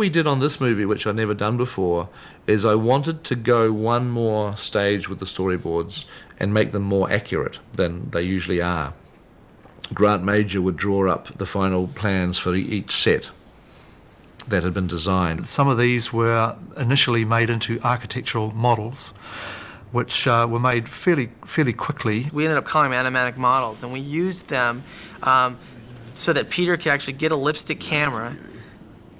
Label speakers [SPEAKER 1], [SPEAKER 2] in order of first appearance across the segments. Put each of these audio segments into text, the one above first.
[SPEAKER 1] we did on this movie, which I'd never done before, is I wanted to go one more stage with the storyboards and make them more accurate than they usually are. Grant Major would draw up the final plans for each set that had been designed.
[SPEAKER 2] Some of these were initially made into architectural models, which were made fairly quickly.
[SPEAKER 3] We ended up calling them animatic models, and we used them so that Peter could actually get a lipstick camera,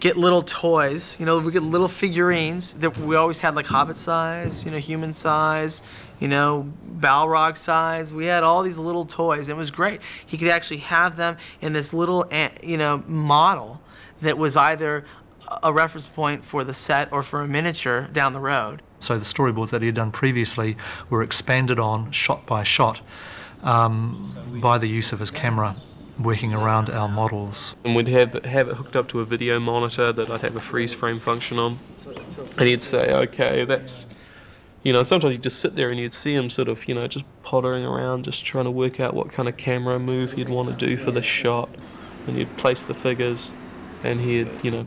[SPEAKER 3] get little toys. You know, we get little figurines that we always had, like Hobbit size, you know, human size, you know, Balrog size. We had all these little toys. It was great. He could actually have them in this little, you know, model that was either a reference point for the set or for a miniature down the road.
[SPEAKER 2] So the storyboards that he had done previously were expanded on shot by shot by the use of his camera working around our models.
[SPEAKER 4] And we'd have it hooked up to a video monitor that I'd have a freeze frame function on, and he'd say, okay, that's, you know, sometimes you'd just sit there and you'd see him sort of, you know, just pottering around, just trying to work out what kind of camera move he'd want to do for the shot, and you'd place the figures, and he'd, you know,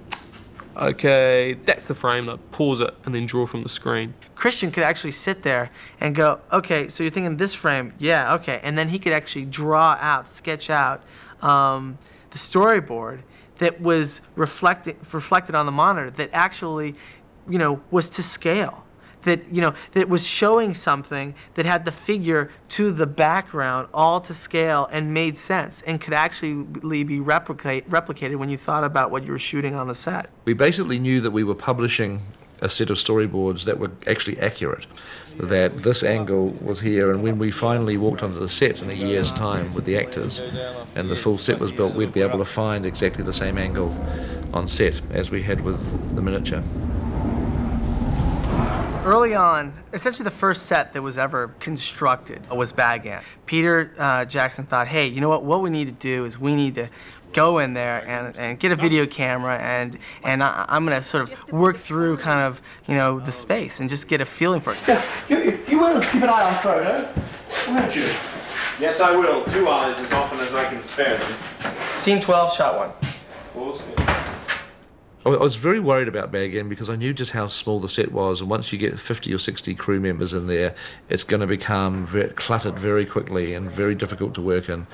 [SPEAKER 4] okay, that's the frame, I'd pause it and then draw from the screen.
[SPEAKER 3] Christian could actually sit there and go, okay, so you're thinking this frame, yeah, okay, and then he could actually draw out, sketch out the storyboard that was reflected on the monitor that actually, you know, was to scale. That, you know, that was showing something that had the figure to the background all to scale and made sense and could actually be replicated when you thought about what you were shooting on the set.
[SPEAKER 1] We basically knew that we were publishing a set of storyboards that were actually accurate, that this angle was here, and when we finally walked onto the set in a year's time with the actors and the full set was built, we'd be able to find exactly the same angle on set as we had with the miniature.
[SPEAKER 3] Early on, essentially the first set that was ever constructed was Bagan. Peter Jackson thought, hey, you know what we need to do is we need to go in there and get a video camera, and I'm going to sort of work through kind of, you know, the space and just get a feeling for it.
[SPEAKER 5] Yeah, you will keep an eye on Frodo, won't you?
[SPEAKER 6] Yes, I will. 2 eyes as often as I can spare them.
[SPEAKER 3] Scene 12, shot 1.
[SPEAKER 6] Awesome.
[SPEAKER 1] I was very worried about Bagan because I knew just how small the set was, and once you get 50 or 60 crew members in there, it's going to become cluttered very quickly and very difficult to work in.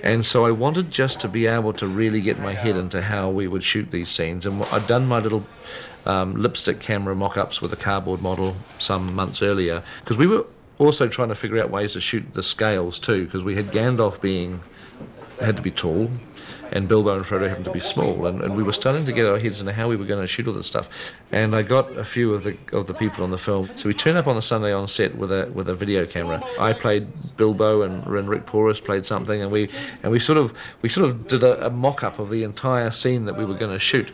[SPEAKER 1] And so I wanted just to be able to really get my head into how we would shoot these scenes. And I'd done my little lipstick camera mock-ups with a cardboard model some months earlier, because we were also trying to figure out ways to shoot the scales too, because we had Gandalf had to be tall, and Bilbo and Frodo happened to be small, and we were starting to get our heads into how we were going to shoot all this stuff. And I got a few of the people on the film. So we turned up on a Sunday on set with a video camera. I played Bilbo, and Rick Porus played something, and we sort of did a mock-up of the entire scene that we were going to shoot.